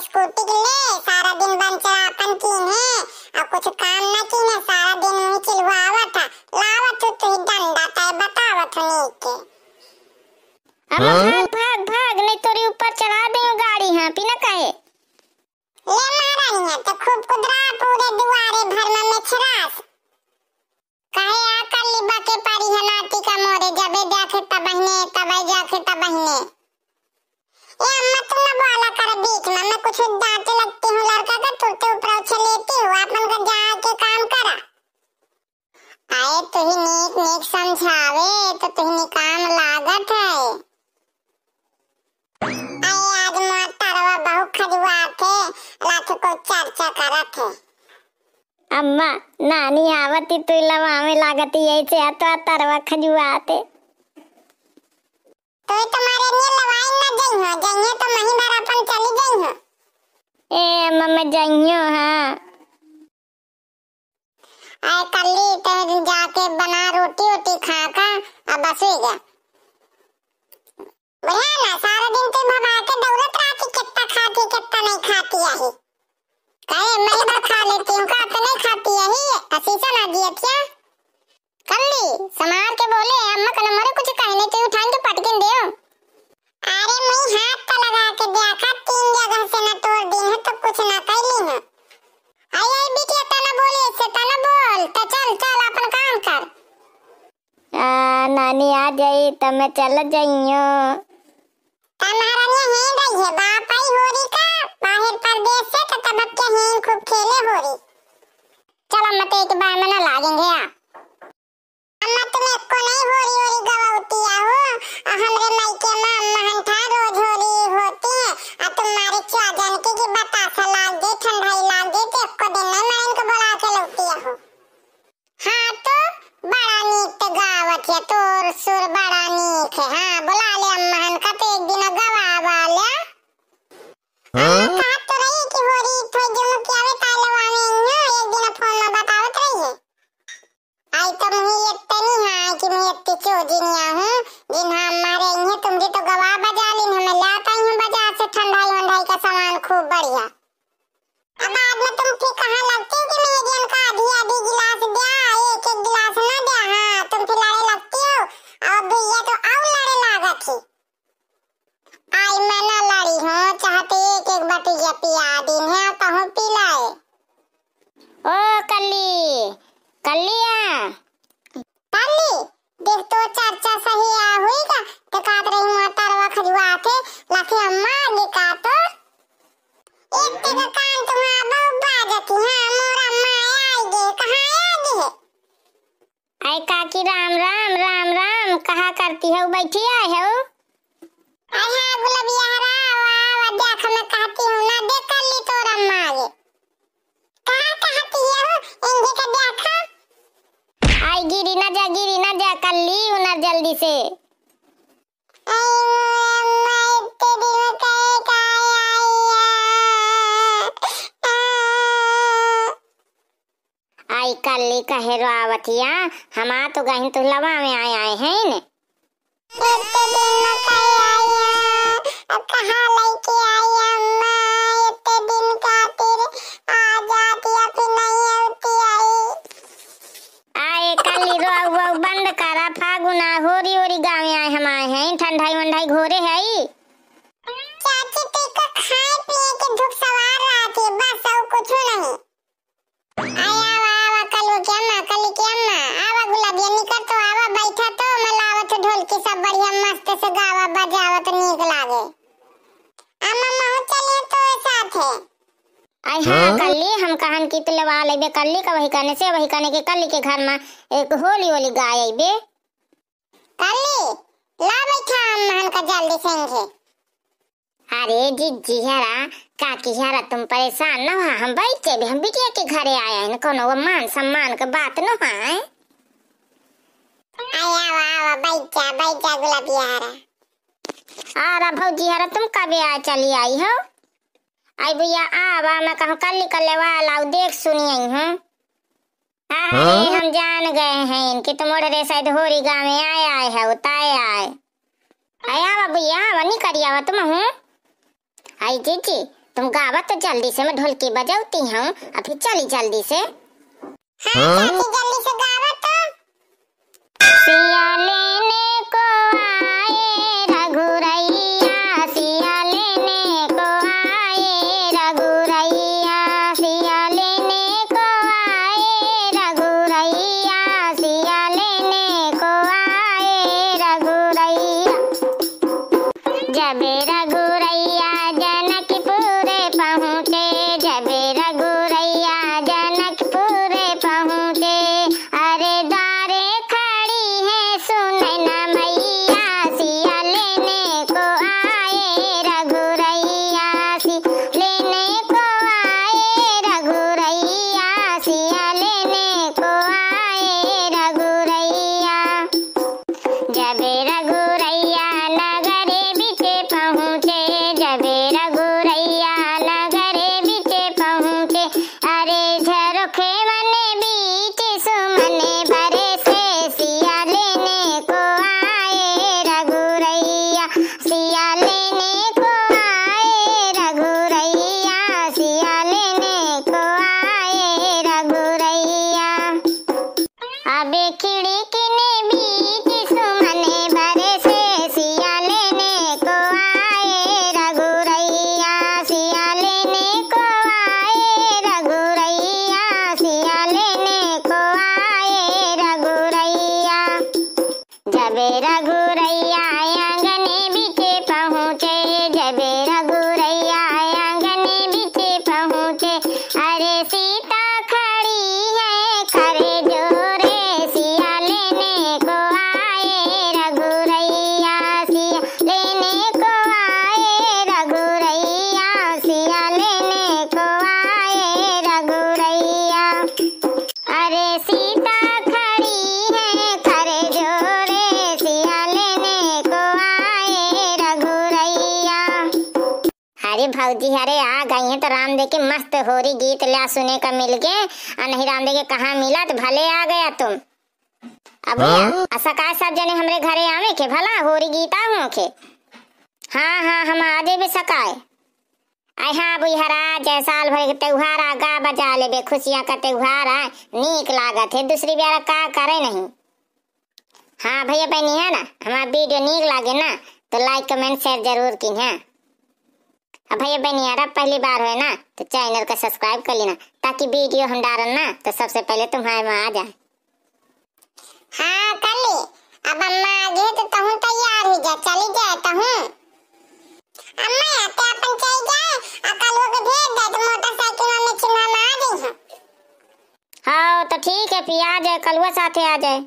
Scooty के ले सारा दिन बन चलापन की है और कुछ काम न की है, सारा दिन मुझे चिल्लावत था, लावत तो ही डंडा तय बतावत नहीं के। अब भाग भाग भाग, नहीं तोरी ऊपर चढ़ा दें गाड़ी। हाँ पीना काहे ले महारानी है तो खूब कुदरा पूरे दुआरे भर में छरास कहे आकर लिबा के पारी है नाटी का मोरे, जबे देखे तबहने तबे जाके तबहने। ये अम्मा तुम ना बोला कर बीच में, मैं कुछ डांटे लगती हूँ लड़का का, तुरते ऊपर उछल लेती हूँ, अपन का जाके काम करा। आए तो ही नीक नीक समझावे तो तुही काम लागत है। आए आज मोटरवा बहुत खजुआ थे, लाख को चर्चा करत है। अम्मा नानी आवती तू लवा में लागती ऐसे तो तरवा खजुआते। तो तुम्हारे लिए लवाई न जइहो तो मही बार अपन चली जइहो। ए मम्मा जइयो। हाँ आए कल्ली तो जाके बना रोटी वोटी खा का अब बस हो गया। बढ़िया ना, सारा दिन तू भगा के दौड़त रहती, कितना खाती कितना नहीं खाती है। कहे मैं ही खा लेती हूँ, का नहीं खाती है, असीसा ना दिया क्या। कल्ली समार के बोले अम्मा का नंबर कुछ कहने तो उठान के पटकिन दे। अरे मैं हाथ तो लगा के देखा, 3 जगह से न तोड़ दी है तो कुछ ना कैली है। आई बिटिया तना बोले से तना बोल तो चल चल अपन काम कर। नानी आ जाई तो मैं चल जाइयो। महारानी है गई है बाप आई हो रही का बाहर परदेश से तो तब के हैं खूब खेले हो रही। चल अम्मा ते एक बार में ना लागेंगे आ। अम्मा तुम्हें को नहीं हो रही गवाउती हो, हमरे मायके में अम्मा हंठा रोज हो रही होती है, और तुम्हारे क्या जानती कि बतासा लाग दे ठंडाई लाग दे तो को दिन नहीं मैं इनको बुला के लौटी हो। हाँ तो बड़ा नीक गावत है, तोर सुर बड़ा नीक है। हाँ बुला ले अम्मा हन का तो एक दिन गवावा ले। कहा तो रही कि हो रही थोड़ी जो क्या वे तालवा में एक दिन फोन में बतावत रही है। आई तो मुझे इतनी है कि मैं इतनी चोजिनिया हूँ जिन हमारे इन्हें तुमसे तो गवा बजा लीन, हमें लाता हूँ बाजार से ठंडाई वंडाई का सामान खूब बढ़िया। अब बाद में तुम फिर कहाँ लगती हो कि मैं जन का आधी आधी गिलास दिया एक एक गिलास ना दिया। हाँ तुम फिर लड़े लगती हो, और भैया तो और लड़े लागा थी। आई मैं ना लड़ी हूँ, चाहते एक एक बटिया पिया दिन है तो हूँ पिलाए। ओ कल्ली कल्लिया कल्ली देख तो चर्चा सही आ हुई का तो काट रही हूँ तरवा खजुआ थे लाखे अम्मा आगे का तो एक ते का कान तुम्हारा बहुत बाजती। हाँ मोर अम्मा आई गे कहाँ आई गे। आई काकी राम राम राम राम, कहा करती है बैठी आए हो। अरे हाँ गुलाबिया हरा देख मैं कहती हूँ ना देख कल्ली तोर अम्मा आगे कहाँ कहती है इनके का देखा। आई गिरी ना जा कल्ली उनर जल्दी से। आई कल्ली कहे रोवतिया, हमा तो गहिन तो लवा में आए हैं ने। इतने दिन में कहीं आई है, अब कहाँ लेके आई अम्मा, इतने दिन का तेरे आ जाती है फिर नहीं होती आई। आए कल्ली रो बंद करा, फागुना होरी होरी गाँव आए हम आए हैं, ठंडाई वंडाई घोरे है। चाची टेका खाए पिए के धूप सवार रहा थी बस और कुछ नहीं। आया आवा कल्लू के अम्मा आवा गुलाबिया निकल तो आवा बैठा तो मैं लावत ढोलकी सब बढ़िया मस्त से गावा बजावत नीक लागे। अम्मा महु चले तो साथ है। आई हाँ कल्ली हम कहन की तो लवा लेबे कल्ली का वही करने से वही करने के कल्ली के घर में एक होली होली गाय बे। कल्ली ला बैठा अम्मा का जल्दी सेंगे। अरे जी हरा काकी हरा तुम परेशान न हो, हम बैठे भी हम बिटिया के घरे आए हैं, कोनो मान सम्मान का बात न है। आवा बैठा गुलाबिया हरा। आरा भौजी हरा तुम कब आ चली आई हो। आई भैया आवा मैं कहूँ कल्ली कल्ले वाला देख सुनी आई हूँ। अरे हम जान गए हैं इनकी तो मोड़े शायद होरी गाँव में आए है उताए आए। आया भैया आवा नहीं करी आवा तुम हूँ। आई जीजी तुम गावत तो जल्दी से, मैं ढोलकी बजाती हूँ, अभी चली जल्दी से। हाँ चाची जल्दी से गावो तो। सिया लेने को आए रघुरैया, सिया लेने को आए रघुरैया, सिया लेने को आए रघुरैया, सिया लेने को आए रघुरैया। जबे रघुरैया जनकपुर पहुँचे, जबे रघुरैया जनकपुर पहुँचे, अरे द्वारे खड़ी है सुनैना मैया, सिया लेने को आए रघुरैया, लेने को आए रघुरैया, सिया लेने को आए रघुरैया। जबे रघुरैया नगरे बिचे पहुँचे, जबे रघुरैया नगरे बिचे पहुँचे, अरे झरोखे मने बीच सुमने भरे से, सिया लेने को आए रघुरैया, सिया लेने को आए रघुरैया, सिया लेने को आए रघुरैया। अबे खिड़की ने बीच सुमने भरे से, सिया लेने को आए रघुरैया, सिया लेने को आए रघुरैया, सिया लेने को आए रघुरैया। जबे रघुरैया आंगने बिचे पहुँचे, जबे रघुरैया आंगने बिचे पहुँचे, अरे सीता खड़ी है खरे जोरे, सिया लेने को आए रघुरैया, सिया लेने को आए रघुरैया, सिया लेने को आए रघुरैया। अरे सीता खड़ी है खरे जोरे, सिया लेने को आए रघुरैया। अरे भौजी अरे आ गई हैं तो राम दे के मस्त होरी गीत ला सुने का मिल गए, और नहीं राम दे के कहाँ मिला तो भले आ गया तुम। अब सकाय सब जने हमरे घरे आवे के भला होरी गीता हो के। हाँ हाँ हम आजे भी सकाय। आई हाँ बुहरा जय साल भर के त्योहार आ, गा बजा ले बे, खुशियाँ का त्योहार है, नीक लागत है, दूसरी बार का करे नहीं। हाँ भैया बहनी है ना, हमारा वीडियो नीक लागे ना तो लाइक कमेंट शेयर जरूर की है। अब भैया बहनी यार पहली बार है ना तो चैनल का सब्सक्राइब कर लेना, ताकि वीडियो हम डालन ना तो सबसे पहले तुम्हारे में आ जाए। हाँ कर ली, अब अम्मा आ गई तो तहूँ तैयार हो जा, चली जाए तहूँ। अम्मा आते अपन चल जाए, अकल को भेज दे तो मोटरसाइकिल में चिन्ह आ गई है। हाँ तो ठीक है, फिर आ जाए, कलुआ साथे आ जाए।